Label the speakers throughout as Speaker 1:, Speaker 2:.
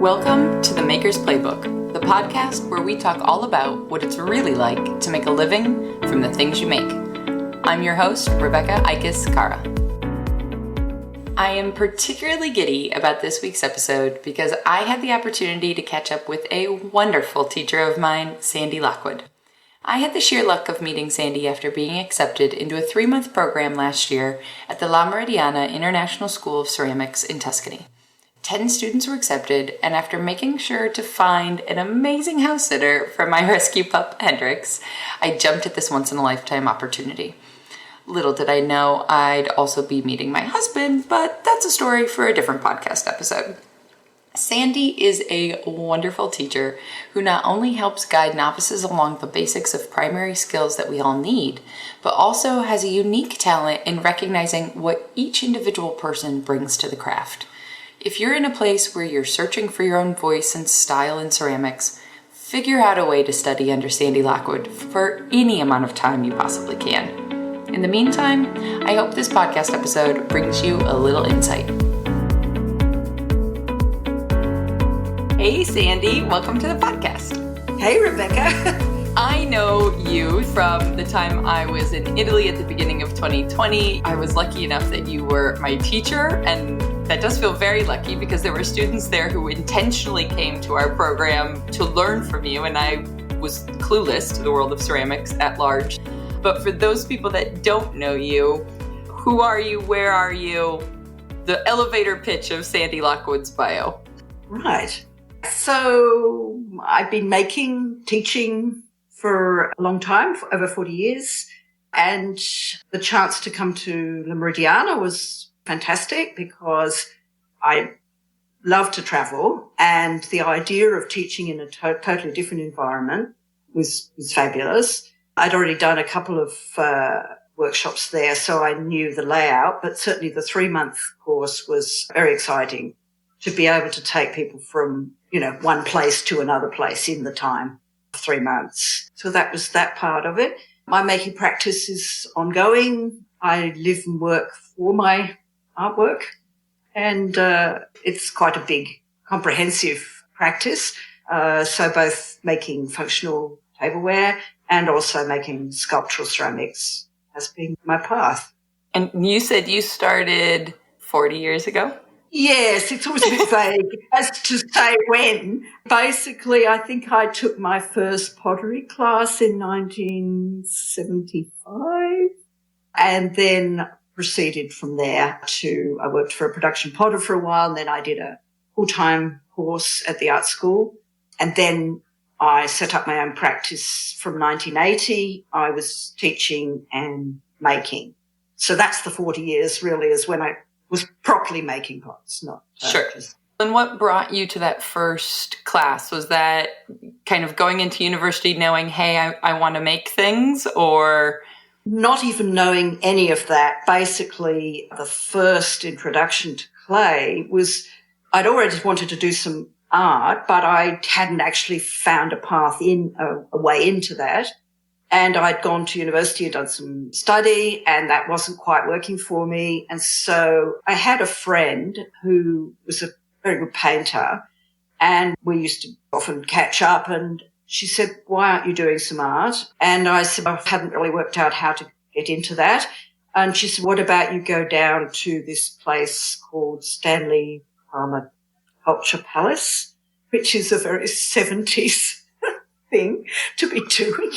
Speaker 1: Welcome to the Maker's Playbook, the podcast where we talk all about what it's really like to make a living from the things you make. I'm your host, Rebecca Ikes-Kara. I am particularly giddy about this week's episode because I had the opportunity to catch up with a wonderful teacher of mine, Sandy Lockwood. I had the sheer luck of meeting Sandy after being accepted into a 3-month program last year at the La Meridiana International School of Ceramics in Tuscany. 10 students were accepted, and after making sure to find an amazing house sitter for my rescue pup, Hendrix, I jumped at this once-in-a-lifetime opportunity. Little did I know I'd also be meeting my husband, but that's a story for a different podcast episode. Sandy is a wonderful teacher who not only helps guide novices along the basics of primary skills that we all need, but also has a unique talent in recognizing what each individual person brings to the craft. If you're in a place where you're searching for your own voice and style in ceramics, figure out a way to study under Sandy Lockwood for any amount of time you possibly can. In the meantime, I hope this podcast episode brings you a little insight. Hey, Sandy, welcome to the podcast.
Speaker 2: Hey, Rebecca.
Speaker 1: I know you from the time I was in Italy at the beginning of 2020. I was lucky enough that you were my teacher, and that does feel very lucky because there were students there who intentionally came to our program to learn from you, and I was clueless to the world of ceramics at large. But for those people that don't know you, who are you, where are you, the elevator pitch of Sandy Lockwood's bio.
Speaker 2: Right. So I've been teaching for a long time, for over 40 years, and the chance to come to La Meridiana was fantastic because I love to travel, and the idea of teaching in a totally different environment was fabulous. I'd already done a couple of workshops there, so I knew the layout, but certainly the 3-month course was very exciting to be able to take people from, one place to another place in the time of 3 months. So that was that part of it. My making practice is ongoing. I live and work for my artwork, and it's quite a big, comprehensive practice. So both making functional tableware and also making sculptural ceramics has been my path.
Speaker 1: And you said you started 40 years ago?
Speaker 2: Yes, it's always a bit vague as to say when. Basically, I think I took my first pottery class in 1975 and then proceeded from there I worked for a production potter for a while, and then I did a full-time course at the art school, and then I set up my own practice from 1980. I was teaching and making. So that's the 40 years really is when I was properly making pots, not
Speaker 1: Sure. And what brought you to that first class? Was that kind of going into university knowing, hey, I want to make things, or?
Speaker 2: Not even knowing any of that. Basically, the first introduction to clay was I'd already wanted to do some art, but I hadn't actually found a path a way into that. And I'd gone to university and done some study, and that wasn't quite working for me. And so I had a friend who was a very good painter, and we used to often catch up, and she said, why aren't you doing some art? And I said, I hadn't really worked out how to get into that. And she said, what about you go down to this place called Stanley Palmer Culture Palace, which is a very 70s thing to be doing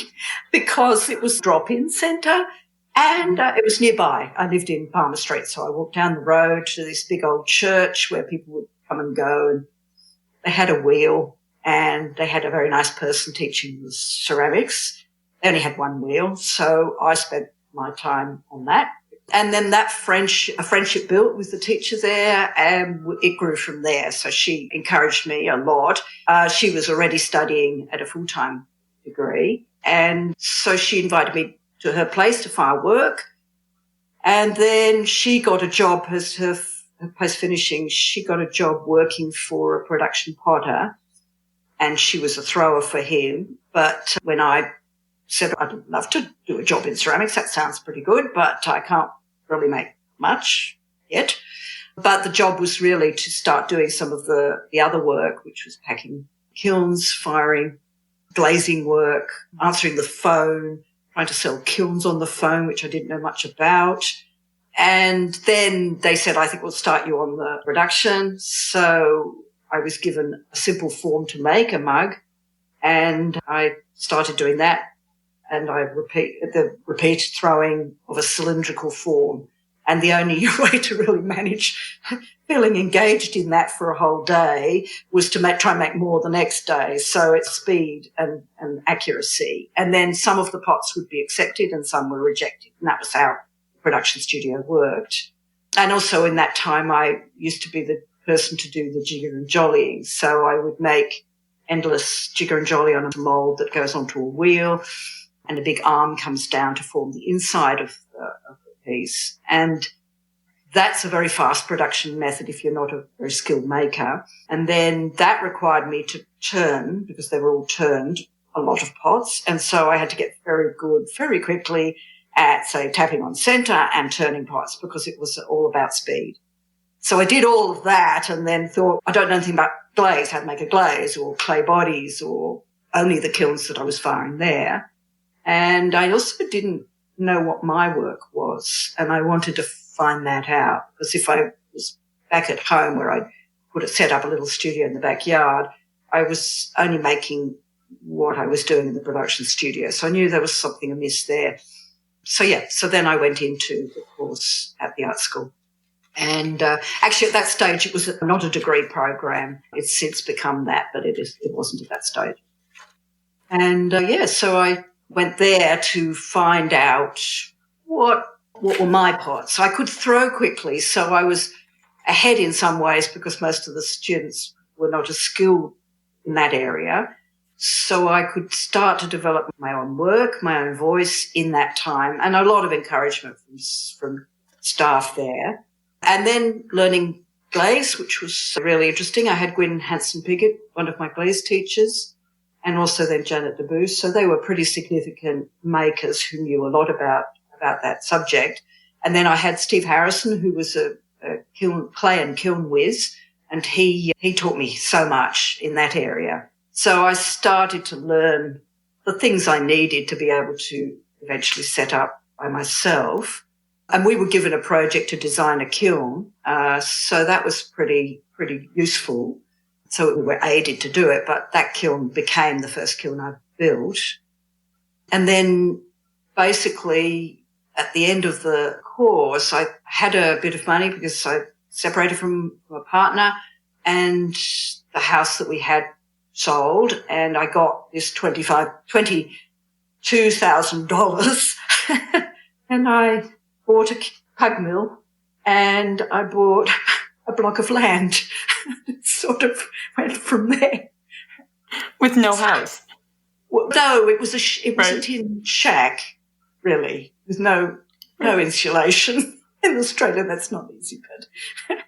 Speaker 2: because it was a drop-in centre and it was nearby. I lived in Palmer Street, so I walked down the road to this big old church where people would come and go, and they had a wheel and they had a very nice person teaching the ceramics. They only had one wheel, so I spent my time on that. And then a friendship built with the teacher there, and it grew from there. So she encouraged me a lot. She was already studying at a full-time degree, and so she invited me to her place to find work. And then she got a job as her post-finishing. She got a job working for a production potter, and she was a thrower for him. But when I said, I'd love to do a job in ceramics, that sounds pretty good, but I can't really make much yet. But the job was really to start doing some of the other work, which was packing kilns, firing, glazing work, answering the phone, trying to sell kilns on the phone, which I didn't know much about. And then they said, I think we'll start you on the production. So I was given a simple form to make, a mug, and I started doing that. And I repeat throwing of a cylindrical form. And the only way to really manage feeling engaged in that for a whole day was to try and make more the next day. So it's speed and accuracy. And then some of the pots would be accepted and some were rejected. And that was how the production studio worked. And also in that time, I used to be the person to do the jigger and jollying. So I would make endless jigger and jolly on a mould that goes onto a wheel, and a big arm comes down to form the inside of the piece. And that's a very fast production method if you're not a very skilled maker. And then that required me to turn, because they were all turned, a lot of pots. And so I had to get very good very quickly at, say, tapping on centre and turning pots, because it was all about speed. So I did all of that and then thought, I don't know anything about glaze, how to make a glaze or clay bodies, or only the kilns that I was firing there. And I also didn't know what my work was, and I wanted to find that out, because if I was back at home where I would have set up a little studio in the backyard, I was only making what I was doing in the production studio. So I knew there was something amiss there. So then I went into the course at the art school. And actually at that stage it was not a degree program. It's since become that, but it wasn't at that stage. And so I went there to find out what were my pots. I could throw quickly, so I was ahead in some ways because most of the students were not as skilled in that area. So I could start to develop my own work, my own voice in that time, and a lot of encouragement from staff there. And then learning glaze, which was really interesting. I had Gwyn Hanson-Piggott, one of my glaze teachers, and also then Janet Debus. So they were pretty significant makers who knew a lot about that subject. And then I had Steve Harrison, who was a clay and kiln whiz, and he taught me so much in that area. So I started to learn the things I needed to be able to eventually set up by myself. And we were given a project to design a kiln, so that was pretty useful. So we were aided to do it, but that kiln became the first kiln I built. And then basically at the end of the course, I had a bit of money because I separated from a partner, and the house that we had sold, and I got this $22,000 and I bought a pug mill and I bought a block of land. It sort of went from there.
Speaker 1: With no house?
Speaker 2: Well, no, it was a tin shack, really, with no insulation. In Australia, that's not easy, but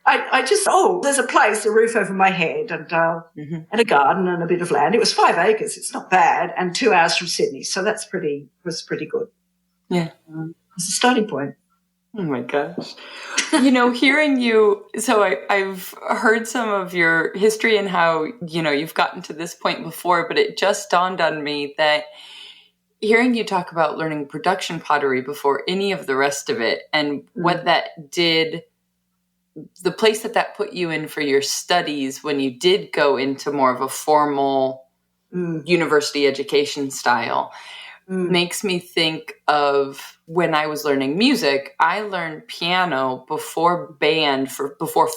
Speaker 2: I just, there's a place, a roof over my head, and a garden and a bit of land. It was 5 acres. It's not bad, and 2 hours from Sydney, so was pretty good.
Speaker 1: Yeah.
Speaker 2: It's a starting point.
Speaker 1: Oh my gosh. Hearing you, so I've heard some of your history and how, you've gotten to this point before, but it just dawned on me that hearing you talk about learning production pottery before any of the rest of it, and what that did, the place that put you in for your studies when you did go into more of a formal university education style, makes me think of when I was learning music. I learned piano before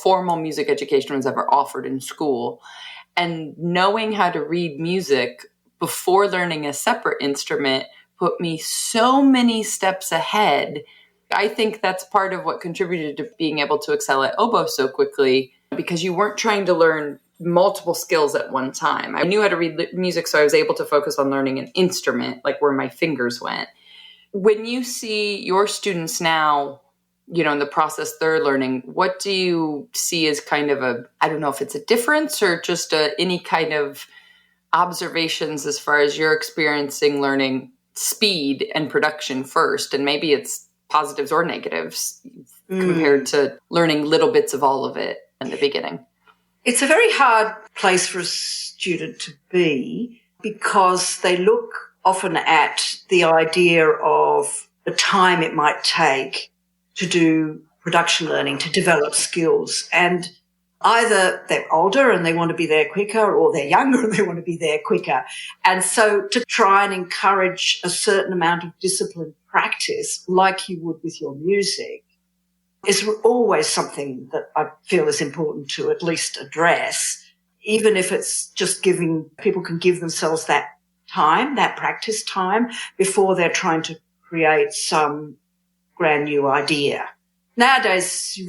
Speaker 1: formal music education was ever offered in school. And knowing how to read music before learning a separate instrument put me so many steps ahead. I think that's part of what contributed to being able to excel at oboe so quickly, because you weren't trying to learn multiple skills at one time. I knew how to read music, so I was able to focus on learning an instrument, like where my fingers went. When you see your students now, in the process they're learning, what do you see as kind of I don't know if it's a difference or just any kind of observations as far as you're experiencing learning speed and production first, and maybe it's positives or negatives compared to learning little bits of all of it in the beginning?
Speaker 2: It's a very hard place for a student to be because they look often at the idea of the time it might take to do production learning, to develop skills. And either they're older and they want to be there quicker, or they're younger and they want to be there quicker. And so to try and encourage a certain amount of disciplined practice, like you would with your music, is always something that I feel is important to at least address, even if it's just people can give themselves that time, that practice time, before they're trying to create some brand new idea. Nowadays, you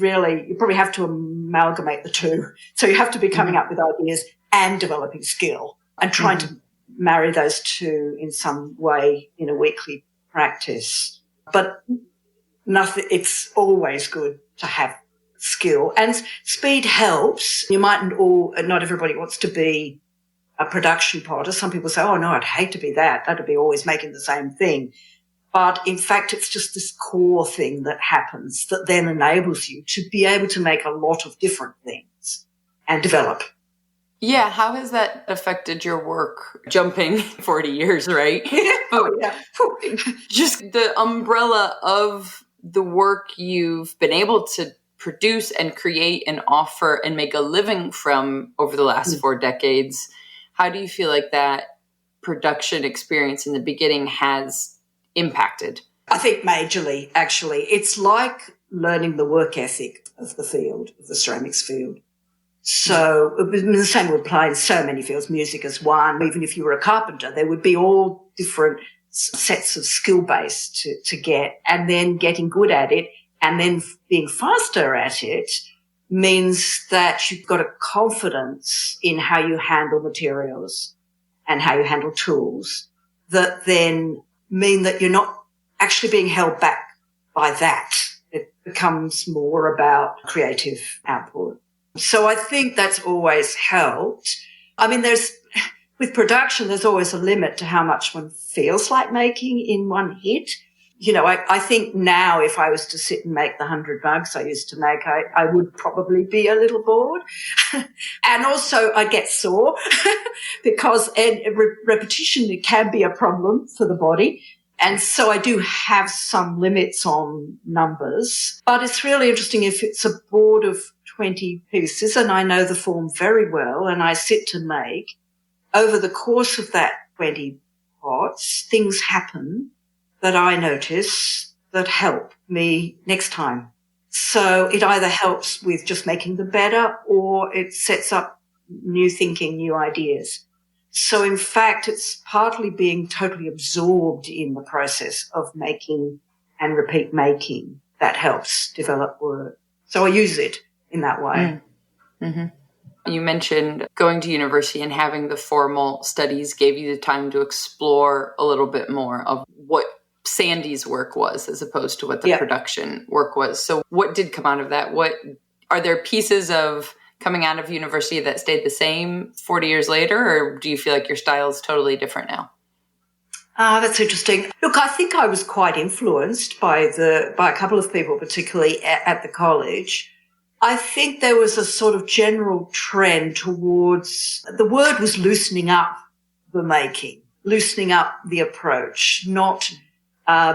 Speaker 2: probably have to amalgamate the two. So you have to be coming up with ideas and developing skill and trying to marry those two in some way in a weekly practice. But it's always good to have skill, and speed helps. Not everybody wants to be a production potter. Some people say, oh no, I'd hate to be that. That'd be always making the same thing. But in fact, it's just this core thing that happens that then enables you to be able to make a lot of different things and develop.
Speaker 1: Yeah. How has that affected your work? Jumping 40 years, right? Just the umbrella of the work you've been able to produce and create and offer and make a living from over the last 4 decades. How do you feel like that production experience in the beginning has impacted?
Speaker 2: I think majorly, actually. It's like learning the work ethic of the field, of the ceramics field. So the same would apply in so many fields. Music is one. Even if you were a carpenter, there would be all different sets of skill base to get, and then getting good at it and then being faster at it means that you've got a confidence in how you handle materials and how you handle tools that then mean that you're not actually being held back by that. It becomes more about creative output. So I think that's always helped. I mean, with production, there's always a limit to how much one feels like making in one hit. You know, I think now if I was to sit and make the 100 mugs I used to make, I would probably be a little bored. And also I get sore because repetition can be a problem for the body. And so I do have some limits on numbers. But it's really interesting if it's a board of 20 pieces and I know the form very well and I sit to make, over the course of that 20 pots, things happen that I notice that help me next time. So it either helps with just making them better or it sets up new thinking, new ideas. So in fact, it's partly being totally absorbed in the process of making and repeat making that helps develop work. So I use it in that way.
Speaker 1: Mm-hmm. You mentioned going to university and having the formal studies gave you the time to explore a little bit more of what Sandy's work was as opposed to what the production work was. So what did come out of that? What are there pieces of coming out of university that stayed the same 40 years later, or do you feel like your style is totally different now?
Speaker 2: That's interesting. Look, I think I was quite influenced by a couple of people, particularly at the college. I think there was a sort of general trend towards, the word was loosening up the making, loosening up the approach, not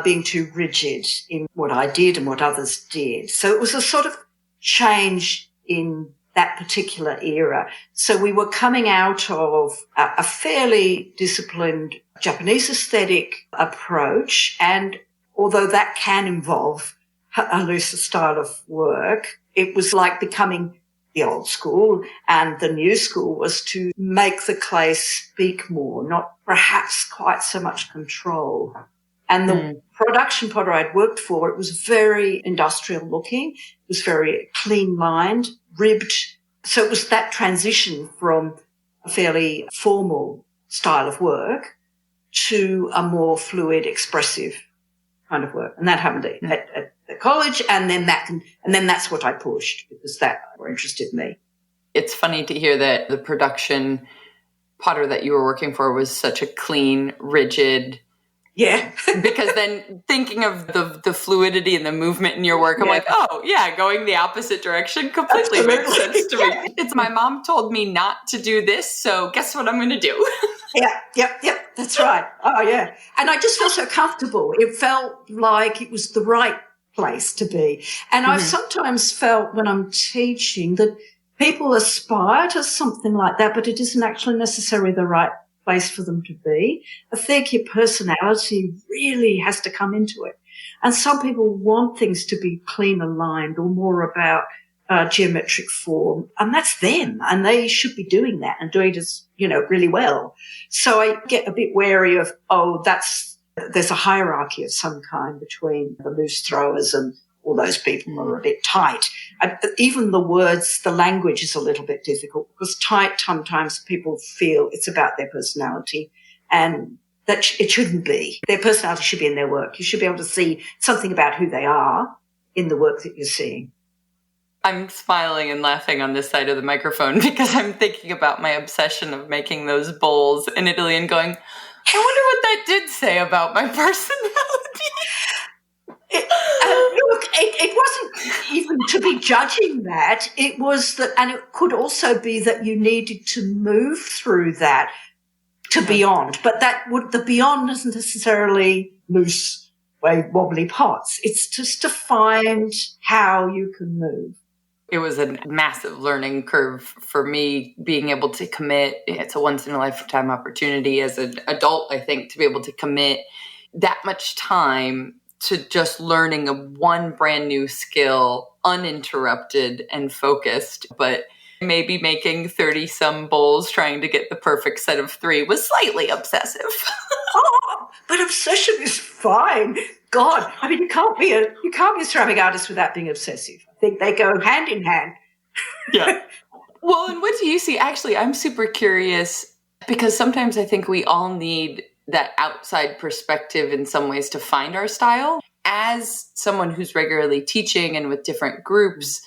Speaker 2: being too rigid in what I did and what others did. So it was a sort of change in that particular era. So we were coming out of a fairly disciplined Japanese aesthetic approach, and although that can involve a looser style of work, it was like becoming the old school, and the new school was to make the clay speak more, not perhaps quite so much control. And the production potter I'd worked for, it was very industrial looking. It was very clean lined, ribbed. So it was that transition from a fairly formal style of work to a more fluid, expressive kind of work. And that happened at the college. And then that's what I pushed because that more interested me.
Speaker 1: It's funny to hear that the production potter that you were working for was such a clean, rigid
Speaker 2: Yeah.
Speaker 1: Because then thinking of the fluidity and the movement in your work, I'm like, oh, yeah, going the opposite direction completely makes sense to me. It's my mom told me not to do this, so guess what I'm going to do?
Speaker 2: Yep. That's right. Oh, yeah. And I just felt so comfortable. It felt like it was the right place to be. And I've sometimes felt when I'm teaching that people aspire to something like that, but it isn't actually necessarily the right place for them to be. I think your personality really has to come into it. And some people want things to be clean aligned or more about geometric form, and that's them, and they should be doing that and doing it, really well. So I get a bit wary of, there's a hierarchy of some kind between the loose throwers and all those people who are a bit tight. And even the words, the language is a little bit difficult because tight, sometimes people feel it's about their personality, and that it shouldn't be. Their personality should be in their work. You should be able to see something about who they are in the work that you're seeing.
Speaker 1: I'm smiling and laughing on this side of the microphone because I'm thinking about my obsession of making those bowls in Italy and going, I wonder what that did say about my personality.
Speaker 2: It wasn't even to be judging that. It was that, and it could also be that you needed to move through that to beyond. But the beyond isn't necessarily loose, wobbly pots. It's just to find how you can move.
Speaker 1: It was a massive learning curve for me, being able to commit. It's a once-in-a-lifetime opportunity as an adult, I think, to be able to commit that much time to just learning one brand new skill, uninterrupted and focused. But maybe making 30-some bowls, trying to get the perfect set of 3 was slightly obsessive.
Speaker 2: But obsession is fine. God, I mean, you can't be a ceramic artist without being obsessive. I think they go hand in hand.
Speaker 1: Yeah. Well, and what do you see? Actually, I'm super curious because sometimes I think we all need that outside perspective in some ways to find our style. As someone who's regularly teaching and with different groups,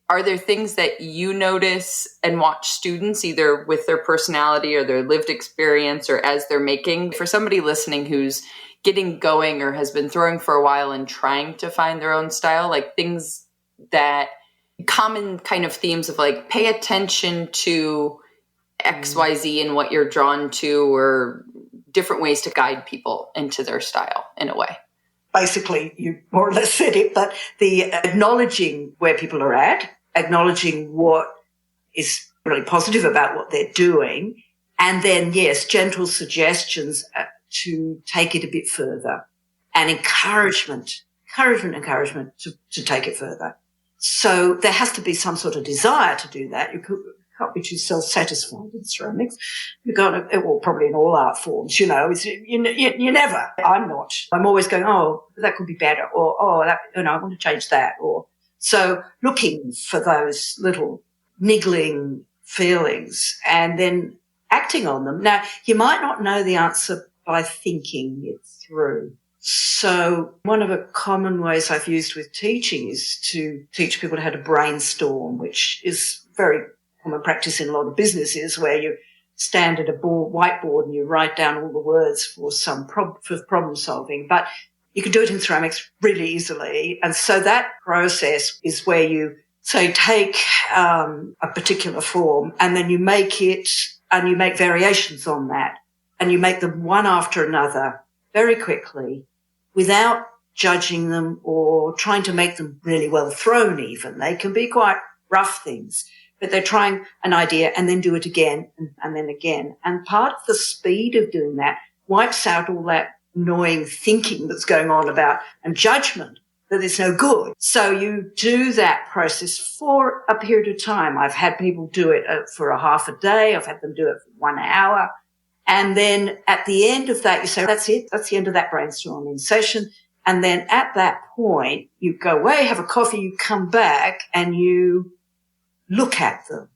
Speaker 1: are there things that you notice and watch students either with their personality or their lived experience or as they're making? For somebody listening who's getting going or has been throwing for a while and trying to find their own style, like things that common kind of themes of like pay attention to XYZ and what you're drawn to, or different ways to guide people into their style in a way.
Speaker 2: Basically, you more or less said it, but the acknowledging where people are at, acknowledging what is really positive about what they're doing, and then, yes, gentle suggestions to take it a bit further, and encouragement to take it further. So there has to be some sort of desire to do that. You can't be too self-satisfied in ceramics. You've got to, well, probably in all art forms, you never. I'm not. I'm always going, oh, that could be better, or oh, that, I want to change that, or so looking for those little niggling feelings and then acting on them. Now, you might not know the answer by thinking it through. So one of the common ways I've used with teaching is to teach people how to brainstorm, which is very common practice in a lot of businesses, where you stand at a whiteboard and you write down all the words for for problem solving. But you can do it in ceramics really easily. And so that process is where you say take a particular form and then you make it and you make variations on that and you make them one after another very quickly without judging them or trying to make them really well thrown even. They can be quite rough things, but they're trying an idea and then do it again and then again. And part of the speed of doing that wipes out all that annoying thinking that's going on about and judgment that it's no good. So you do that process for a period of time. I've had people do it for a half a day. I've had them do it for 1 hour. And then at the end of that, you say, that's it. That's the end of that brainstorming session. And then at that point, you go away, have a coffee, you come back and you look at them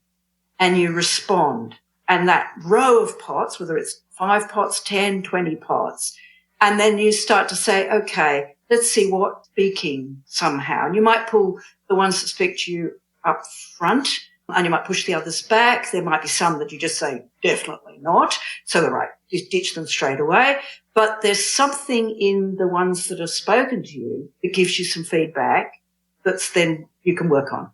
Speaker 2: and you respond. And that row of pots, whether it's 5 pots, 10, 20 pots, and then you start to say, okay, let's see what's speaking somehow. And you might pull the ones that speak to you up front and you might push the others back. There might be some that you just say, definitely not. So, right, you ditch them straight away. but there's something in the ones that are spoken to you that gives you some feedback that's then you can work on.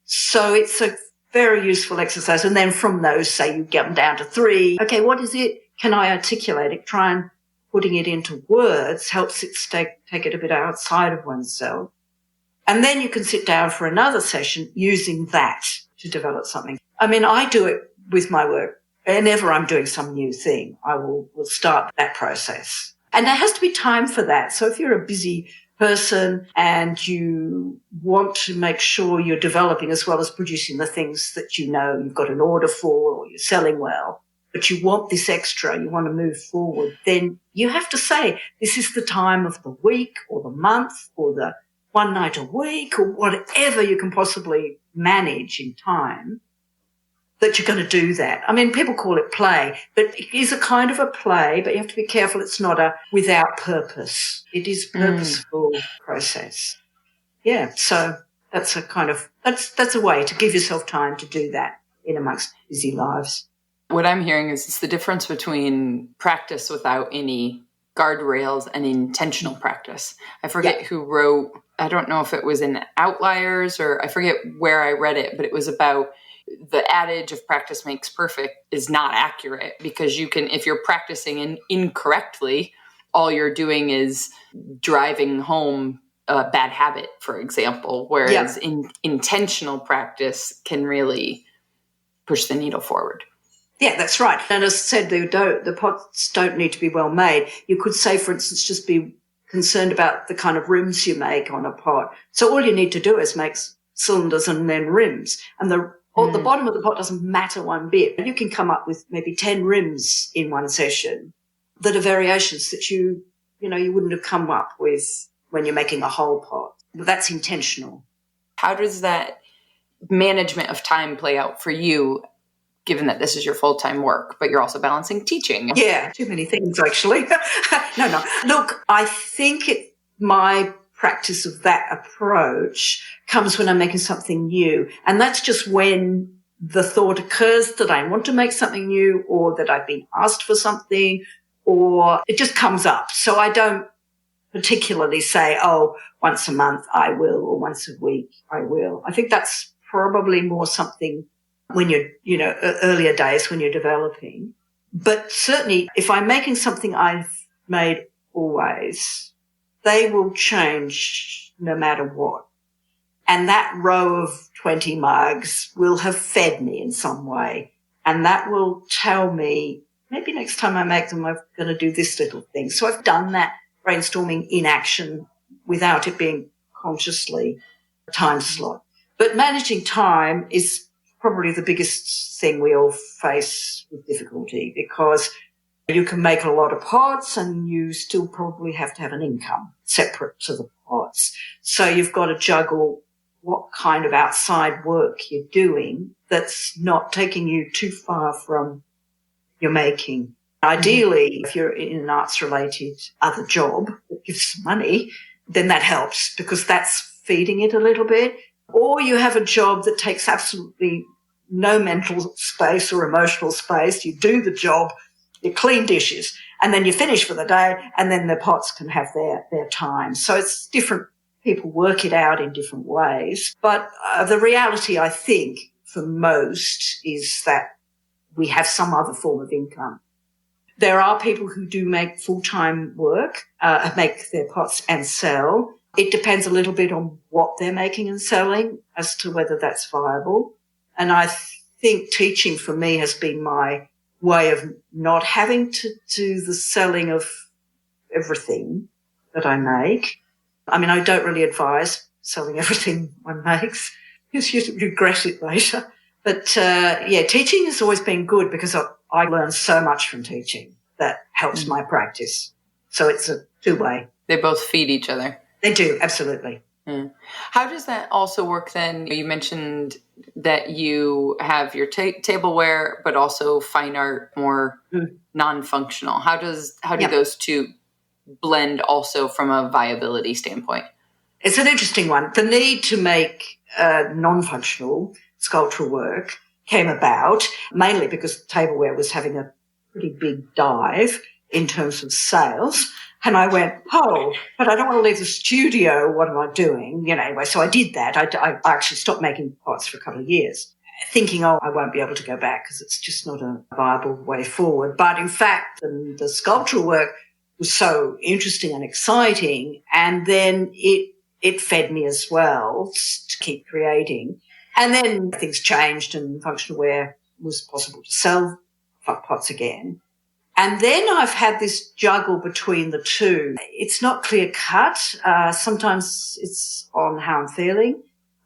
Speaker 2: So it's a very useful exercise. And then from those, say you get them down to 3. Okay, what is it? Can I articulate it? Try and putting it into words helps it take it a bit outside of oneself. And then you can sit down for another session using that to develop something. I mean, I do it with my work. Whenever I'm doing some new thing, I will start that process. And there has to be time for that. So if you're a busy person and you want to make sure you're developing as well as producing the things that you know you've got an order for or you're selling well, but you want this extra, you want to move forward, then you have to say this is the time of the week or the month or the one night a week or whatever you can possibly manage in time that you're going to do that. I mean, people call it play, but it is a kind of a play, but you have to be careful it's not a without purpose. It is a purposeful process. Yeah, so that's a kind of, that's a way to give yourself time to do that in amongst busy lives.
Speaker 1: What I'm hearing is it's the difference between practice without any guardrails and intentional practice. I forget who wrote, I don't know if it was in Outliers or I forget where I read it, but it was about the adage of practice makes perfect is not accurate because you can, if you're practicing incorrectly, all you're doing is driving home a bad habit, for example, whereas intentional practice can really push the needle forward.
Speaker 2: Yeah, that's right. And as I said, the pots don't need to be well made. You could say, for instance, just be concerned about the kind of rims you make on a pot. So all you need to do is make cylinders and then rims. And the bottom of the pot doesn't matter one bit. You can come up with maybe 10 rims in one session that are variations that you wouldn't have come up with when you're making a whole pot. That's intentional.
Speaker 1: How does that management of time play out for you, given that this is your full-time work, but you're also balancing teaching?
Speaker 2: Yeah, too many things, actually. No. Look, I think my practice of that approach comes when I'm making something new. And that's just when the thought occurs that I want to make something new or that I've been asked for something or it just comes up. So I don't particularly say, once a month I will or once a week I will. I think that's probably more something when you're, earlier days when you're developing. But certainly if I'm making something I've made always, they will change no matter what. And that row of 20 mugs will have fed me in some way. And that will tell me, maybe next time I make them, I'm going to do this little thing. So I've done that brainstorming in action without it being consciously a time slot. But managing time is probably the biggest thing we all face with difficulty because you can make a lot of pots and you still probably have to have an income separate to the pots. So you've got to juggle what kind of outside work you're doing that's not taking you too far from your making. Ideally, if you're in an arts-related other job that gives money, then that helps because that's feeding it a little bit. Or you have a job that takes absolutely no mental space or emotional space. You do the job, you clean dishes, and then you finish for the day, and then the pots can have their time. So it's different. People work it out in different ways. But the reality, I think, for most is that we have some other form of income. There are people who do make full-time work, make their pots and sell. It depends a little bit on what they're making and selling as to whether that's viable. And I think teaching for me has been my way of not having to do the selling of everything that I make. I mean, I don't really advise selling everything one makes because you regret it later. But, teaching has always been good because I learn so much from teaching that helps my practice. So it's a two-way.
Speaker 1: They both feed each other.
Speaker 2: They do, absolutely.
Speaker 1: Mm. How does that also work then? You mentioned that you have your tableware, but also fine art, more non-functional. How do those two blend also from a viability standpoint?
Speaker 2: It's an interesting one. The need to make non-functional sculptural work came about mainly because tableware was having a pretty big dive in terms of sales. And I went, oh, but I don't want to leave the studio. What am I doing? Anyway, so I did that. I actually stopped making pots for a couple of years, thinking, oh, I won't be able to go back because it's just not a viable way forward. But in fact, the sculptural work was so interesting and exciting. And then it fed me as well to keep creating. And then things changed and functional wear was possible to sell pots again. And then I've had this juggle between the two. It's not clear cut. Sometimes it's on how I'm feeling.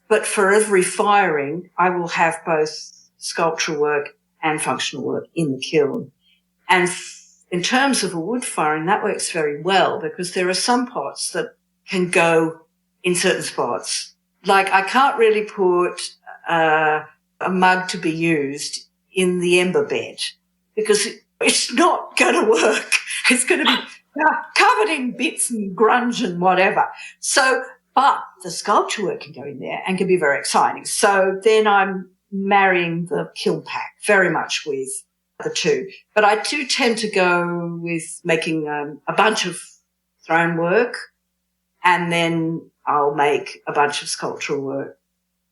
Speaker 2: But for every firing, I will have both sculptural work and functional work in the kiln. And in terms of a wood firing, that works very well because there are some pots that can go in certain spots. Like I can't really put a mug to be used in the ember bed because it's not going to work. It's going to be covered in bits and grunge and whatever. So, but the sculpture work can go in there and can be very exciting. So then I'm marrying the kiln pack very much with the two. But I do tend to go with making a bunch of throne work and then I'll make a bunch of sculptural work.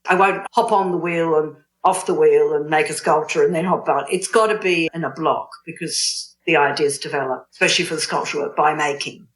Speaker 2: I won't hop on the wheel and off the wheel and make a sculpture and then hop on. It's got to be in a block because the ideas develop, especially for the sculpture work, by making.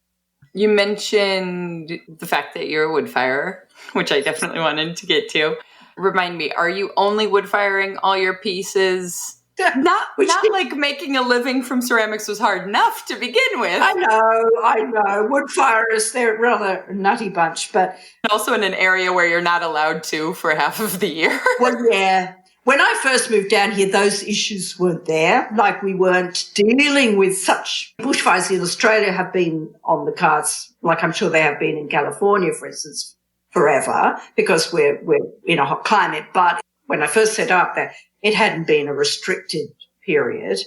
Speaker 1: You mentioned the fact that you're a wood firer, which I definitely wanted to get to. Remind me, are you only wood firing all your pieces? Not like making a living from ceramics was hard enough to begin with.
Speaker 2: I know. Wood firers, they're a rather nutty bunch, but...
Speaker 1: Also in an area where you're not allowed to for half of the year.
Speaker 2: Well, yeah. When I first moved down here, those issues weren't there. Like we weren't dealing with such... Bushfires in Australia have been on the cards, like I'm sure they have been in California, for instance, forever, because we're in a hot climate. But when I first set up there, it hadn't been a restricted period.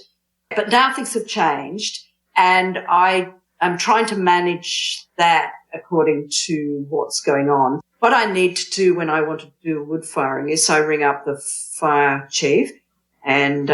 Speaker 2: But now things have changed, and I am trying to manage that according to what's going on. What I need to do when I want to do wood firing is I ring up the fire chief and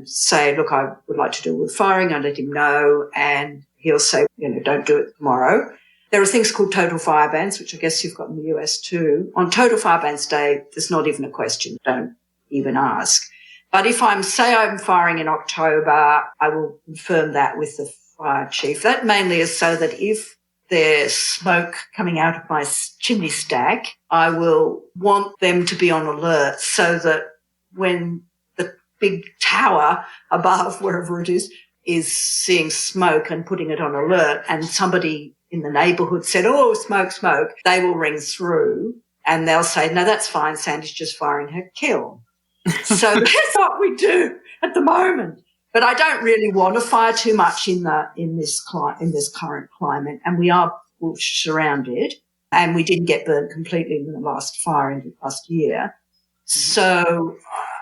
Speaker 2: say, look, I would like to do wood firing. I let him know, and he'll say, don't do it tomorrow. There are things called total fire bans, which I guess you've got in the US too. On total fire bans day, there's not even a question. Don't even ask. But if I'm firing in October, I will confirm that with the fire chief. That mainly is so that if there's smoke coming out of my chimney stack, I will want them to be on alert so that when the big tower above, wherever it is seeing smoke and putting it on alert, and somebody in the neighbourhood said, oh, smoke, they will ring through and they'll say, no, that's fine, Sandy's just firing her kiln. So that's what we do at the moment. But I don't really want to fire too much in this current climate, and we are bush surrounded, and we didn't get burnt completely in the last fire in the last year. So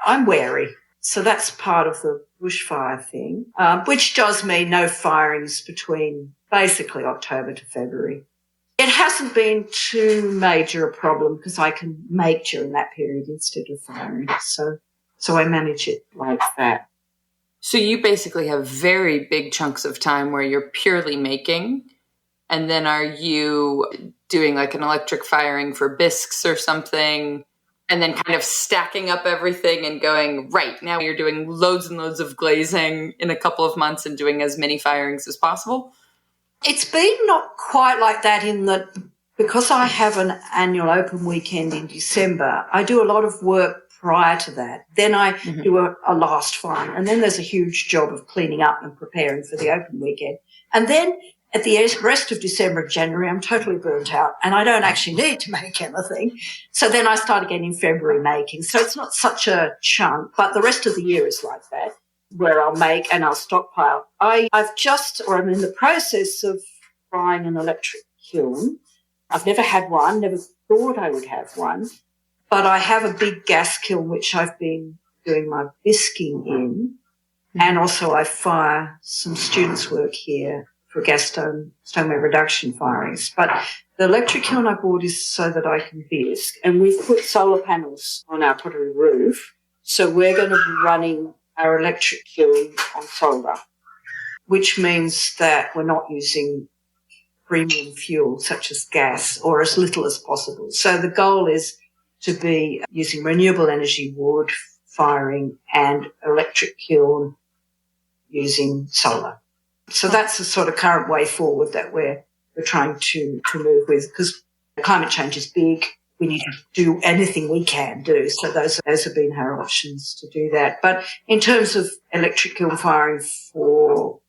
Speaker 2: I'm wary. So that's part of the bushfire thing, which does mean no firings between basically October to February. It hasn't been too major a problem because I can make during that period instead of firing. So I manage it like that.
Speaker 1: So you basically have very big chunks of time where you're purely making, and then are you doing like an electric firing for bisques or something, and then kind of stacking up everything and going, right, now you're doing loads and loads of glazing in a couple of months and doing as many firings as possible?
Speaker 2: It's been not quite like that in that because I have an annual open weekend in December, I do a lot of work prior to that. Then I do a last firing, and then there's a huge job of cleaning up and preparing for the open weekend. And then at the rest of December and January, I'm totally burnt out and I don't actually need to make anything. So then I start again in February making. So it's not such a chunk, but the rest of the year is like that, where I'll make and I'll stockpile. I'm in the process of buying an electric kiln. I've never had one, never thought I would have one, but I have a big gas kiln which I've been doing my bisquing in, and also I fire some students' work here for gas stoneware reduction firings. But the electric kiln I bought is so that I can bisque, and we've put solar panels on our pottery roof, so we're going to be running our electric kiln on solar. which means that we're not using premium fuel such as gas, or as little as possible. So the goal is to be using renewable energy wood firing and electric kiln using solar. So that's the sort of current way forward that we're trying to move with, because climate change is big. We need to do anything we can do. So those have been our options to do that. But in terms of electric kiln firing for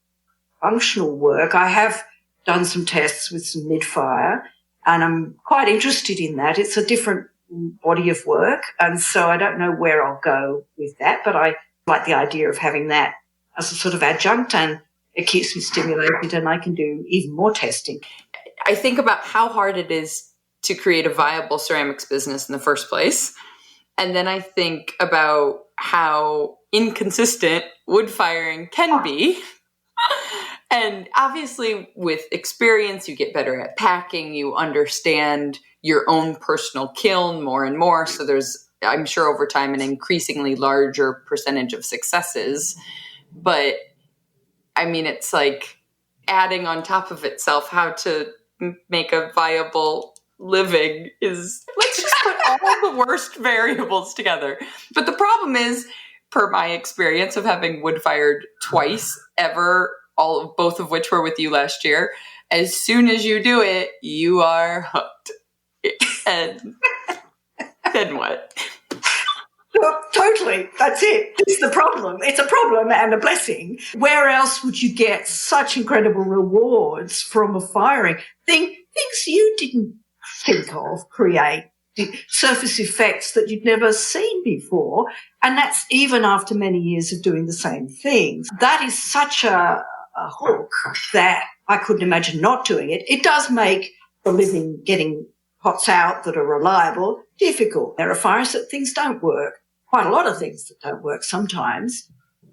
Speaker 2: functional work, I have done some tests with some mid-fire, and I'm quite interested in that. It's a different body of work, and so I don't know where I'll go with that, but I like the idea of having that as a sort of adjunct, and it keeps me stimulated, and I can do even more testing.
Speaker 1: I think about how hard it is to create a viable ceramics business in the first place. And then I think about how inconsistent wood firing can be. And obviously with experience, you get better at packing, you understand your own personal kiln more and more. So there's, I'm sure over time, an increasingly larger percentage of successes. But I mean, it's like adding on top of itself how to make a viable living is, let's just put all the worst variables together. But the problem is, per my experience of having wood fired twice ever, both of which were with you last year, as soon as you do it, you are hooked. And then what?
Speaker 2: Well, totally. That's it. It's the problem. It's a problem and a blessing. Where else would you get such incredible rewards from a firing? Things you didn't think of, create surface effects that you'd never seen before. And that's even after many years of doing the same things. That is such a hook that I couldn't imagine not doing it. It does make the living getting pots out that are reliable difficult. There are fires that things don't work. Quite a lot of things that don't work sometimes.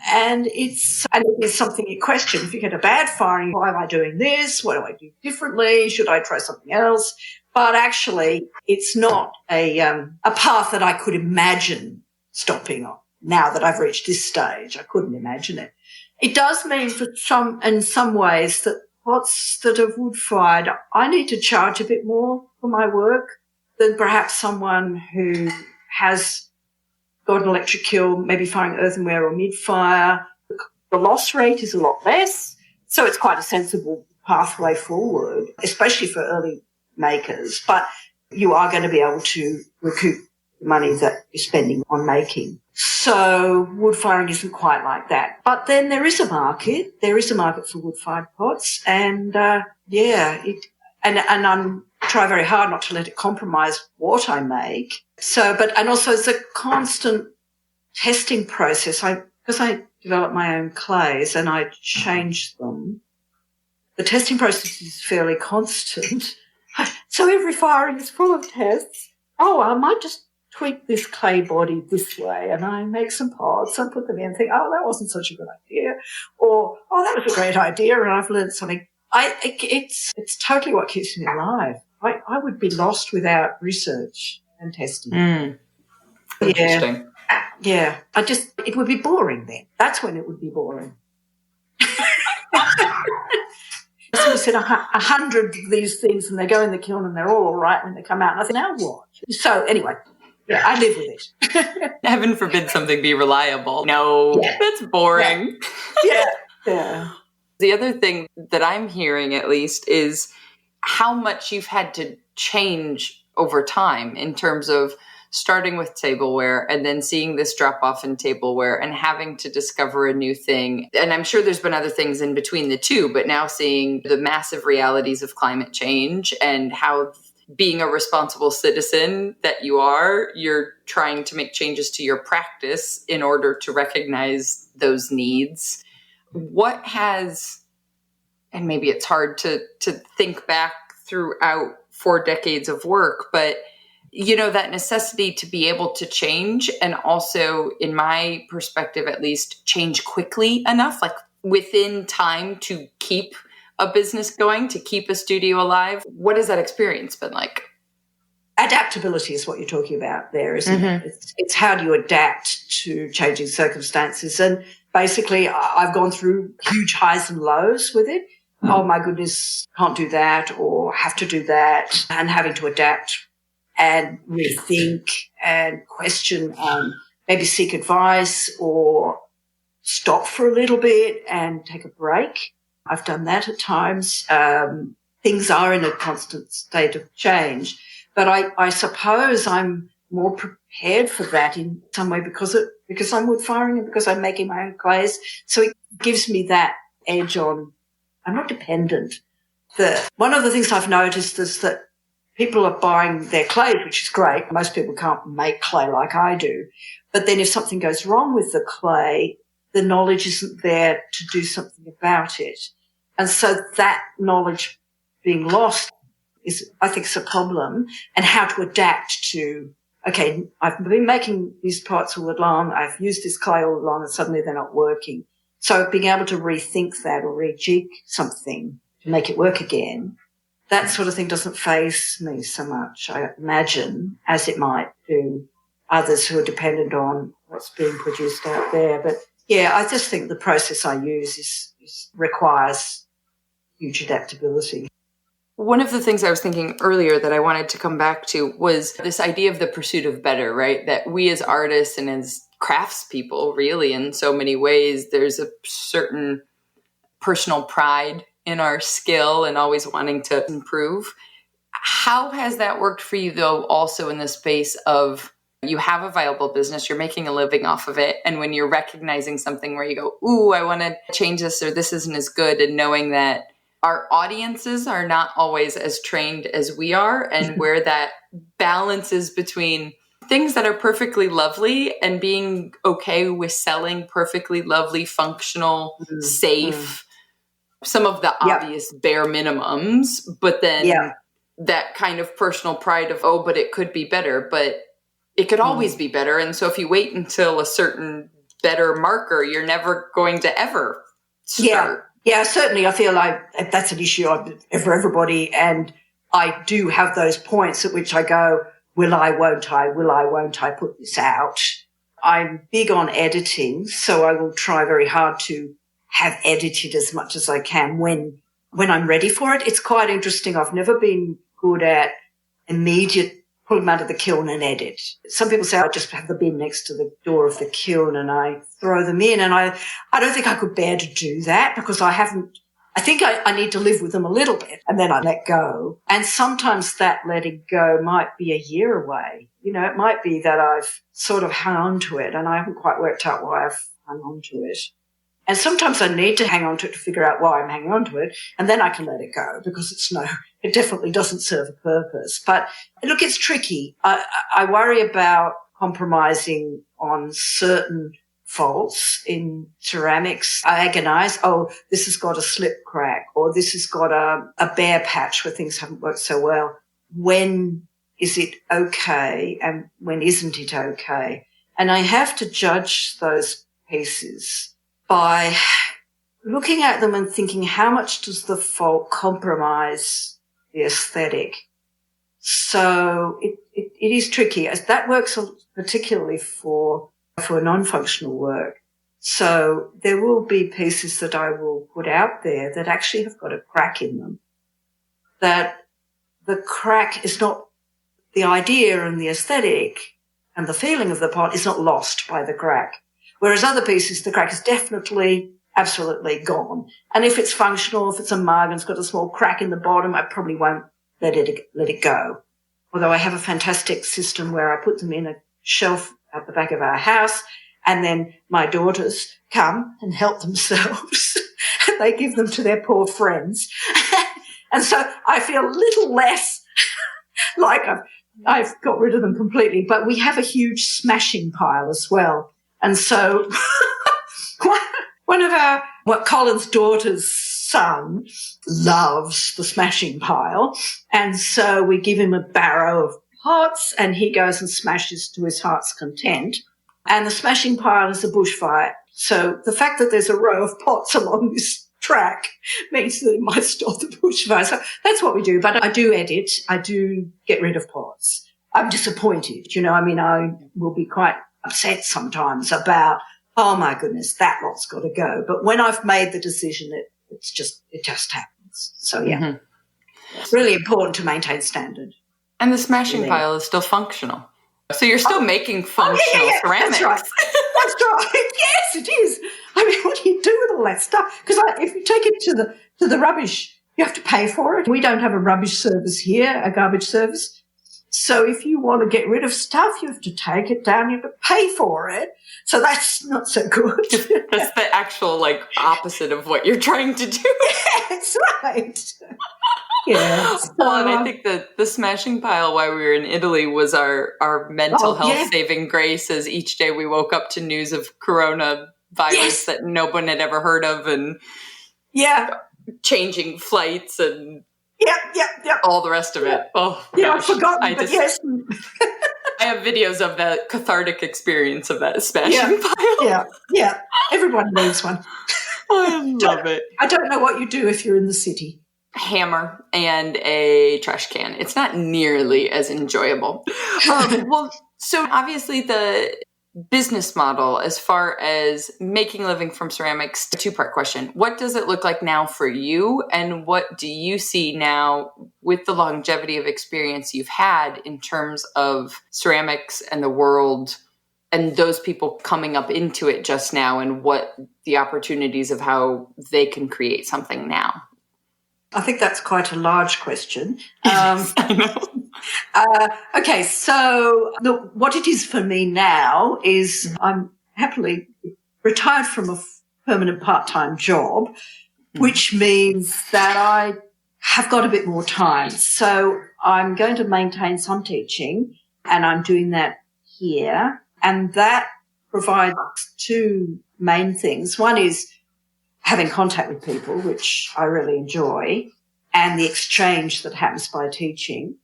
Speaker 2: And it's something you question. If you get a bad firing, why am I doing this? What do I do differently? Should I try something else? But actually, it's not a path that I could imagine stopping on. Now that I've reached this stage, I couldn't imagine it. It does mean in some ways that pots that are wood fired, I need to charge a bit more for my work than perhaps someone who has got an electric kiln, maybe firing earthenware or mid-fire. The loss rate is a lot less, so it's quite a sensible pathway forward, especially for early makers. But you are going to be able to recoup the money that you're spending on making. So wood firing isn't quite like that. But then there is a market. There is a market for wood-fired pots, and I'm try very hard not to let it compromise what I make. And also it's a constant testing process. Because I develop my own clays and I change them, the testing process is fairly constant. So every firing is full of tests. Oh, I might just tweak this clay body this way, and I make some pots and put them in and think, oh, that wasn't such a good idea. Or, oh, that was a great idea and I've learned something. It's totally what keeps me alive. I would be lost without research and testing.
Speaker 1: Interesting.
Speaker 2: Yeah. It would be boring then. That's when it would be boring. So we said 100 of these things and they go in the kiln and they're all right when they come out. And I think, now what? So anyway, yeah, I live with it.
Speaker 1: Heaven forbid something be reliable. No, that's boring.
Speaker 2: Yeah.
Speaker 1: The other thing that I'm hearing, at least, is how much you've had to change over time in terms of starting with tableware and then seeing this drop off in tableware and having to discover a new thing. And I'm sure there's been other things in between the two, but now seeing the massive realities of climate change and how, being a responsible citizen that you are, you're trying to make changes to your practice in order to recognize those needs. What has, and maybe it's hard to think back throughout 4 decades of work, but that necessity to be able to change, and also, in my perspective at least, change quickly enough, like within time, to keep a business going, to keep a studio alive. What has that experience been like?
Speaker 2: Adaptability is what you're talking about there, isn't it? It's how do you adapt to changing circumstances. And basically I've gone through huge highs and lows with it. Oh my goodness, can't do that or have to do that, and having to adapt and rethink and question and maybe seek advice or stop for a little bit and take a break. I've done that at times. Things are in a constant state of change, but I suppose I'm more prepared for that in some way because I'm wood firing and because I'm making my own clays. So it gives me that edge on. I'm not dependent. One of the things I've noticed is that people are buying their clay, which is great. Most people can't make clay like I do. But then if something goes wrong with the clay, the knowledge isn't there to do something about it. And so that knowledge being lost is, I think, is a problem, and how to adapt to, okay, I've been making these pots all along, I've used this clay all along, and suddenly they're not working. So being able to rethink that or rejig something to make it work again, that sort of thing doesn't faze me so much, I imagine, as it might do others who are dependent on what's being produced out there. But yeah, I just think the process I use requires huge adaptability.
Speaker 1: One of the things I was thinking earlier that I wanted to come back to was this idea of the pursuit of better, right? That we as artists and as craftspeople, really, in so many ways, there's a certain personal pride in our skill and always wanting to improve. How has that worked for you, though, also in the space of you have a viable business, you're making a living off of it, and when you're recognizing something where you go, ooh, I want to change this, or this isn't as good, and knowing that our audiences are not always as trained as we are, and where that balance is between things that are perfectly lovely and being okay with selling perfectly lovely, functional, safe, some of the obvious bare minimums, but then that kind of personal pride of, oh, but it could be better, but it could always be better. And so if you wait until a certain better marker, you're never going to ever start.
Speaker 2: Yeah, certainly I feel like that's an issue for everybody. And I do have those points at which I go, will I, won't I put this out? I'm big on editing, so I will try very hard to have edited as much as I can when I'm ready for it. It's quite interesting. I've never been good at immediate pull them out of the kiln and edit. Some people say I just have the bin next to the door of the kiln and I throw them in, and I don't think I could bear to do that because I think I need to live with them a little bit and then I let go. And sometimes that letting go might be a year away. You know, it might be that I've sort of hung on to it and I haven't quite worked out why I've hung on to it. And sometimes I need to hang on to it to figure out why I'm hanging on to it, and then I can let it go because it definitely doesn't serve a purpose. But look, it's tricky. I worry about compromising on certain faults in ceramics. I agonize, oh, this has got a slip crack, or this has got a bare patch where things haven't worked so well. When is it okay and when isn't it okay? And I have to judge those pieces by looking at them and thinking, how much does the fault compromise the aesthetic? So it is tricky. That works particularly for non-functional work. So there will be pieces that I will put out there that actually have got a crack in them. That the crack is not the idea and the aesthetic and the feeling of the pot is not lost by the crack. Whereas other pieces, the crack is definitely, absolutely gone. And if it's functional, if it's a mug and it's got a small crack in the bottom, I probably won't let it go. Although I have a fantastic system where I put them in a shelf at the back of our house, and then my daughters come and help themselves. And they give them to their poor friends. And so I feel a little less like I've got rid of them completely. But we have a huge smashing pile as well. And so Colin's daughter's son loves the smashing pile. And so we give him a barrow of pots and he goes and smashes to his heart's content. And the smashing pile is a bushfire. So the fact that there's a row of pots along this track means that it might stop the bushfire. So that's what we do. But I do edit. I do get rid of pots. I'm disappointed. I will be quite upset sometimes about, oh my goodness, that lot's got to go. But when I've made the decision, it just happens. So yeah, It's really important to maintain standard.
Speaker 1: And the smashing pile is still functional. So you're still making functional ceramics.
Speaker 2: That's right. Yes, it is. I mean, what do you do with all that stuff? Because if you take it to the rubbish, you have to pay for it. We don't have a rubbish service here, a garbage service. So if you want to get rid of stuff, you have to take it down. You have to pay for it. So that's not so good.
Speaker 1: That's the actual opposite of what you're trying to do.
Speaker 2: Yeah, that's right. Yeah.
Speaker 1: Well, and I think that the smashing pile while we were in Italy was our mental health saving grace, as each day we woke up to news of coronavirus that no one had ever heard of, and changing flights and all the rest of it. Oh,
Speaker 2: I've forgotten. Yes.
Speaker 1: I have videos of that cathartic experience of that smashing pile.
Speaker 2: Yeah. Everyone needs one.
Speaker 1: I love it.
Speaker 2: I don't know what you do if you're in the city.
Speaker 1: Hammer and a trash can. It's not nearly as enjoyable. Well, so obviously the business model as far as making a living from ceramics, a two-part question. What does it look like now for you? And what do you see now with the longevity of experience you've had in terms of ceramics and the world and those people coming up into it just now, and what the opportunities of how they can create something now?
Speaker 2: I think that's quite a large question.
Speaker 1: I know.
Speaker 2: Okay, so look, what it is for me now is I'm happily retired from a permanent part-time job, which means that I have got a bit more time. So I'm going to maintain some teaching, and I'm doing that here. And that provides two main things. One is having contact with people, which I really enjoy, and the exchange that happens by teaching.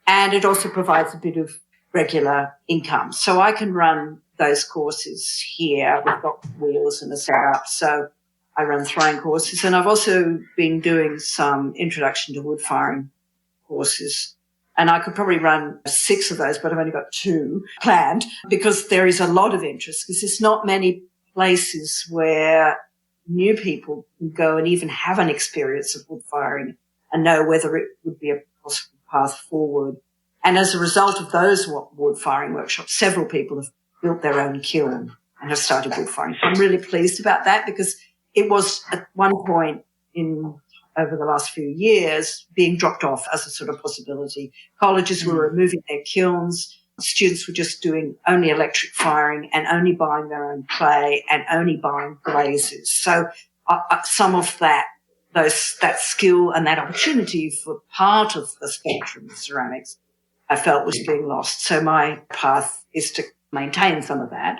Speaker 2: And it also provides a bit of regular income. So I can run those courses here. We've got wheels and a setup, so I run throwing courses. And I've also been doing some introduction to wood firing courses. And I could probably run 6 of those, but I've only got 2 planned because there is a lot of interest, because there's not many places where new people can go and even have an experience of wood firing and know whether it would be a possible path forward. And as a result of those wood firing workshops, several people have built their own kiln and have started wood firing. So I'm really pleased about that, because it was at one point over the last few years being dropped off as a sort of possibility. Colleges were removing their kilns. Students were just doing only electric firing and only buying their own clay and only buying glazes. So some of that skill and that opportunity for part of the spectrum of ceramics I felt was being lost. So my path is to maintain some of that.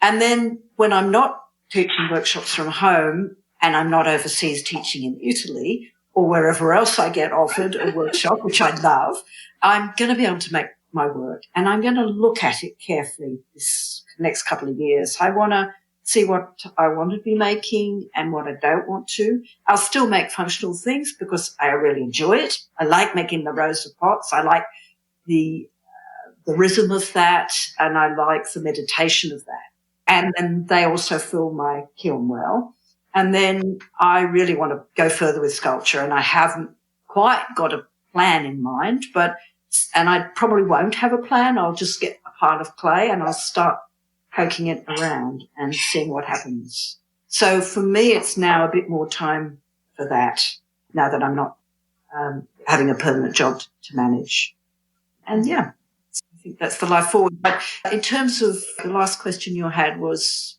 Speaker 2: And then when I'm not teaching workshops from home and I'm not overseas teaching in Italy or wherever else I get offered a workshop, which I love, I'm going to be able to make my work, and I'm going to look at it carefully this next couple of years. I want to see what I want to be making and what I don't want to. I'll still make functional things because I really enjoy it. I like making the rows of pots. I like the rhythm of that, and I like the meditation of that. And then they also fill my kiln well. And then I really want to go further with sculpture, and I haven't quite got a plan in mind, and I probably won't have a plan. I'll just get a pile of clay and I'll start poking it around and seeing what happens. So for me, it's now a bit more time for that, now that I'm not having a permanent job to manage. And I think that's the life forward. But in terms of the last question you had was...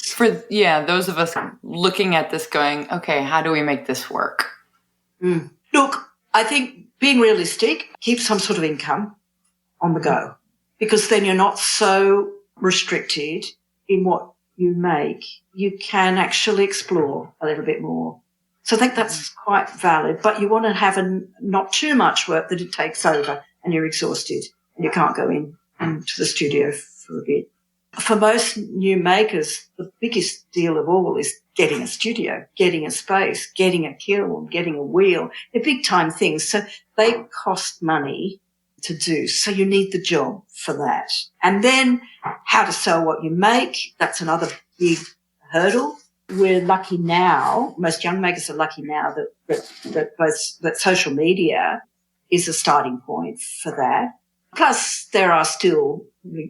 Speaker 1: For those of us looking at this going, okay, how do we make this work?
Speaker 2: Look, I think being realistic, keep some sort of income on the go, because then you're not so restricted in what you make. You can actually explore a little bit more. So I think that's quite valid, but you want to have not too much work that it takes over and you're exhausted and you can't go into the studio for a bit. For most new makers, the biggest deal of all is getting a studio, getting a space, getting a kiln, getting a wheel. They're big-time things, so they cost money to do. So you need the job for that. And then how to sell what you make, that's another big hurdle. We're lucky now, most young makers are lucky now that social media is a starting point for that. Plus, there are still,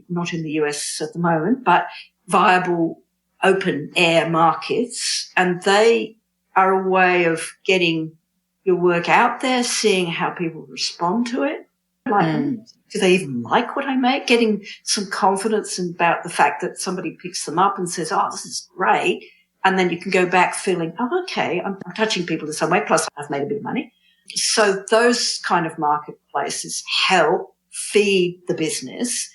Speaker 2: not in the US at the moment, but viable open air markets, and they are a way of getting your work out there, seeing how people respond to it. Do they even like what I make? Getting some confidence about the fact that somebody picks them up and says, oh, this is great. And then you can go back feeling, oh, okay, I'm touching people in some way, plus I've made a bit of money. So those kind of marketplaces help feed the business.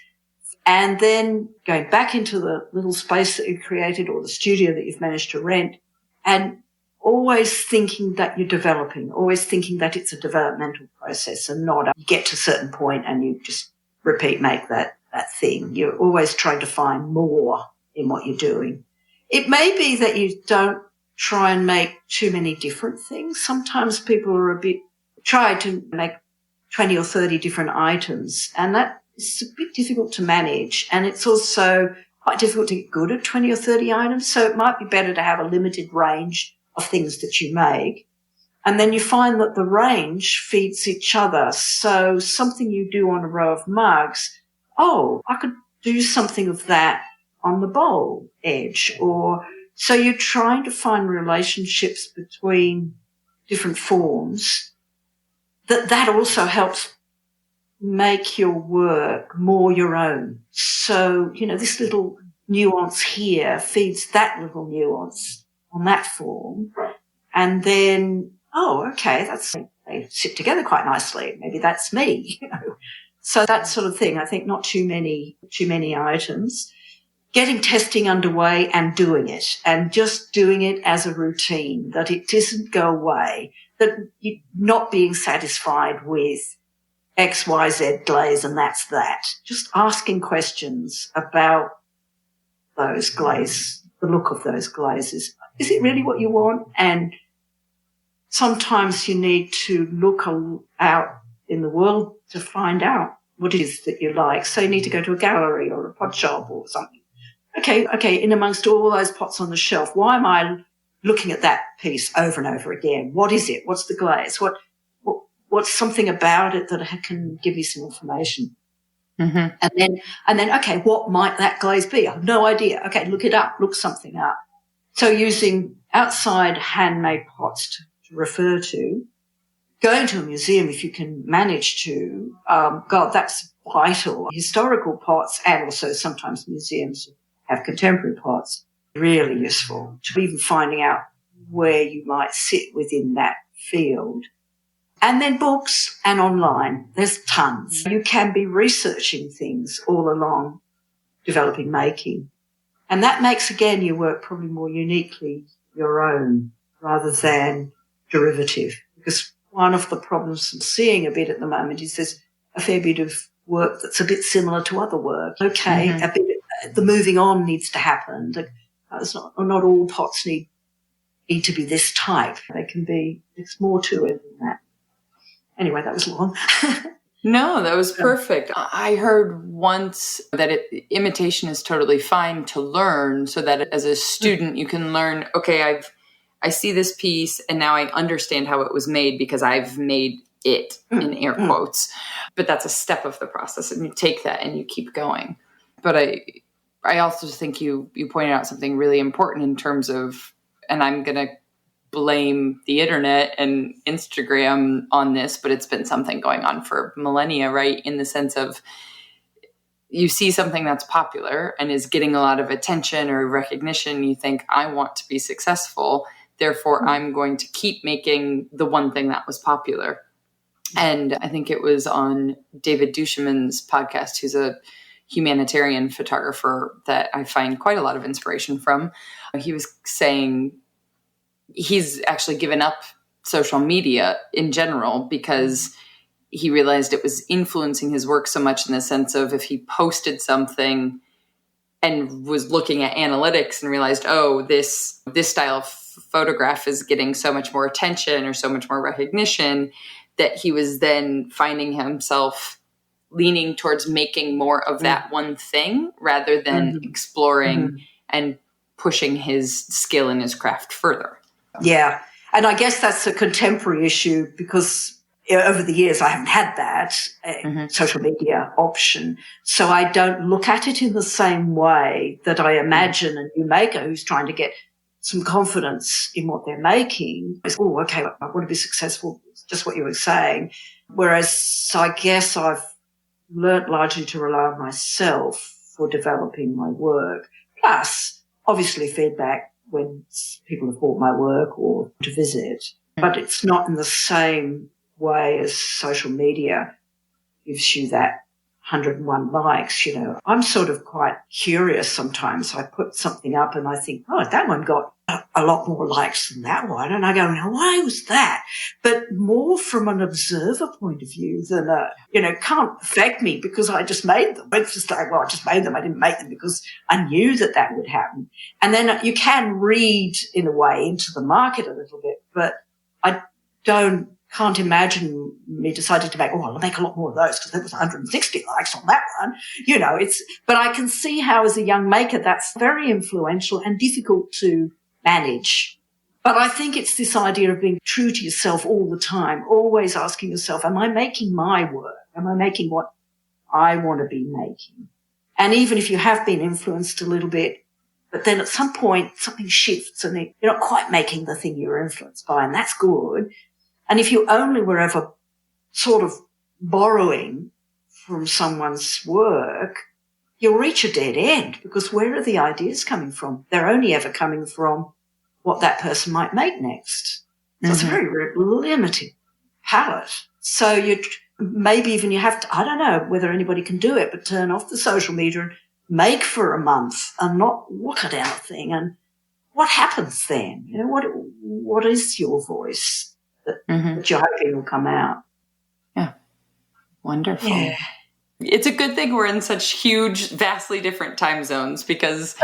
Speaker 2: And then going back into the little space that you created or the studio that you've managed to rent, and always thinking that you're developing, always thinking that it's a developmental process and not you get to a certain point and you just make that thing. You're always trying to find more in what you're doing. It may be that you don't try and make too many different things. Sometimes people are try to make 20 or 30 different items, and that is a bit difficult to manage. And it's also quite difficult to get good at 20 or 30 items. So it might be better to have a limited range of things that you make. And then you find that the range feeds each other. So something you do on a row of mugs, oh, I could do something of that on the bowl edge. Or so you're trying to find relationships between different forms. That also helps make your work more your own. So, this little nuance here feeds that little nuance on that form. And then, oh, okay, they sit together quite nicely. Maybe that's me, So that sort of thing. I think not too many items. Getting testing underway and doing it, and just doing it as a routine, that it doesn't go away, that you're not being satisfied with X, Y, Z glaze and that's that. Just asking questions about those glaze, the look of those glazes. Is it really what you want? And sometimes you need to look out in the world to find out what it is that you like. So you need to go to a gallery or a pot shop or something. Okay, in amongst all those pots on the shelf, why am I looking at that piece over and over again? What is it? What's the glaze? What's something about it that can give you some information? Mm-hmm. And then, okay, what might that glaze be? I have no idea. Okay, look it up, look something up. So using outside handmade pots to refer to, going to a museum if you can manage to, that's vital. Historical pots, and also sometimes museums have contemporary pots, really useful to even finding out where you might sit within that field. And then books and online, there's tons. You can be researching things all along developing making. And that makes, again, your work probably more uniquely your own rather than derivative. Because one of the problems I'm seeing a bit at the moment is there's a fair bit of work that's a bit similar to other work. Okay, the moving on needs to happen. Not all pots need to be this type. There's more to it than that. Anyway, that was long.
Speaker 1: No, that was perfect. I heard once that imitation is totally fine to learn, so that as a student you can learn, okay, I see this piece and now I understand how it was made because I've made it in air quotes. But that's a step of the process, and you take that and you keep going. But I also think you pointed out something really important in terms of, and I'm going to blame the internet and Instagram on this, but it's been something going on for millennia, right? In the sense of you see something that's popular and is getting a lot of attention or recognition. You think, I want to be successful. Therefore, I'm going to keep making the one thing that was popular. And I think it was on David Duchemin's podcast, who's a humanitarian photographer that I find quite a lot of inspiration from. He was saying he's actually given up social media in general because he realized it was influencing his work so much, in the sense of if he posted something and was looking at analytics and realized, oh, this style of photograph is getting so much more attention or so much more recognition, that he was then finding himself leaning towards making more of that one thing rather than exploring and pushing his skill and his craft further.
Speaker 2: Yeah. And I guess that's a contemporary issue because over the years I haven't had that social media option. So I don't look at it in the same way that I imagine a new maker who's trying to get some confidence in what they're making is, oh, okay, I want to be successful, just what you were saying. Whereas I guess I've learnt largely to rely on myself for developing my work. Plus, obviously, feedback when people have bought my work or to visit. But it's not in the same way as social media gives you that 101 likes, you know. I'm sort of quite curious sometimes. I put something up and I think, oh, that one got a lot more likes than that one. And I go, now, why was that? But more from an observer point of view than can't affect me because I just made them. It's just like, well, I just made them. I didn't make them because I knew that would happen. And then you can read in a way into the market a little bit, but I can't imagine me deciding to make, I'll make a lot more of those because there was 160 likes on that one. You know, but I can see how as a young maker that's very influential and difficult to manage. But I think it's this idea of being true to yourself all the time, always asking yourself, am I making my work? Am I making what I want to be making? And even if you have been influenced a little bit, but then at some point something shifts and you're not quite making the thing you were influenced by, and that's good. And if you only were ever sort of borrowing from someone's work, you'll reach a dead end because where are the ideas coming from? They're only ever coming from what that person might make next. So it's a very, very limited palette. So maybe even you have to, I don't know whether anybody can do it, but turn off the social media and make for a month and not look at anything. And what happens then? You know, what is your voice? That you're hoping will come out.
Speaker 1: Yeah. Wonderful.
Speaker 2: Yeah.
Speaker 1: It's a good thing we're in such huge, vastly different time zones because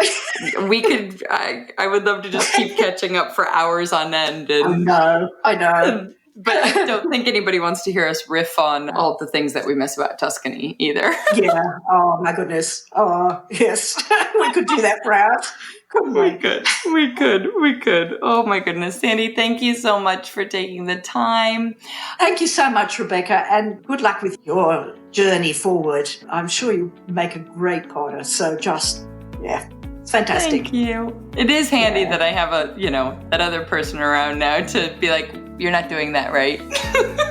Speaker 1: we could, I would love to just keep catching up for hours on end. And,
Speaker 2: I know.
Speaker 1: But I don't think anybody wants to hear us riff on all the things that we miss about Tuscany either.
Speaker 2: Yeah. Oh, my goodness. Oh, yes. We could do that for hours.
Speaker 1: We could. Oh my goodness. Sandy, thank you so much for taking the time.
Speaker 2: Thank you so much, Rebecca, and good luck with your journey forward. I'm sure you make a great potter. So it's fantastic.
Speaker 1: Thank you. It is handy that I have that other person around now to be like, you're not doing that right.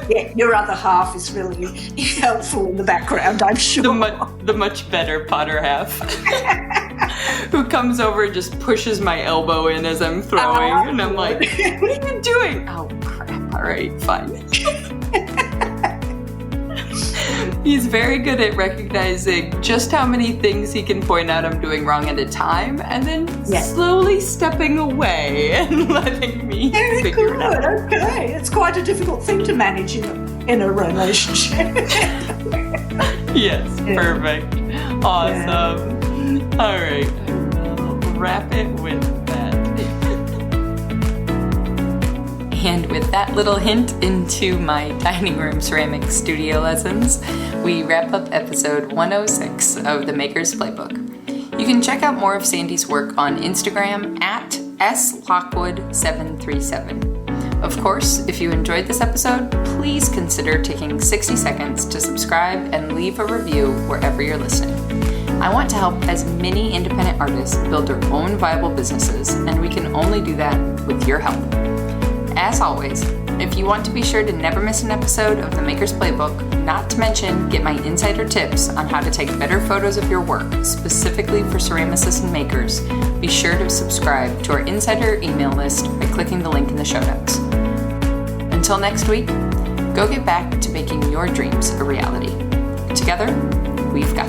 Speaker 2: Yeah, your other half is really helpful in the background, I'm sure.
Speaker 1: The much better potter half. Who comes over and just pushes my elbow in as I'm throwing. And I'm like, what are you doing? Oh, crap. All right, fine. He's very good at recognizing just how many things he can point out I'm doing wrong at a time and then slowly stepping away and letting me figure it out.
Speaker 2: Okay. It's quite a difficult thing to manage in a relationship.
Speaker 1: Yes, perfect. Awesome. Yeah. All right. I'll wrap it with that. And with that little hint into my dining room ceramic studio lessons, we wrap up episode 106 of the Maker's Playbook. You can check out more of Sandy's work on Instagram at slockwood737. Of course, if you enjoyed this episode, please consider taking 60 seconds to subscribe and leave a review wherever you're listening. I want to help as many independent artists build their own viable businesses, and we can only do that with your help. As always, if you want to be sure to never miss an episode of the Maker's Playbook, not to mention get my insider tips on how to take better photos of your work, specifically for ceramicists and makers, be sure to subscribe to our insider email list by clicking the link in the show notes. Until next week, go get back to making your dreams a reality. Together, we've got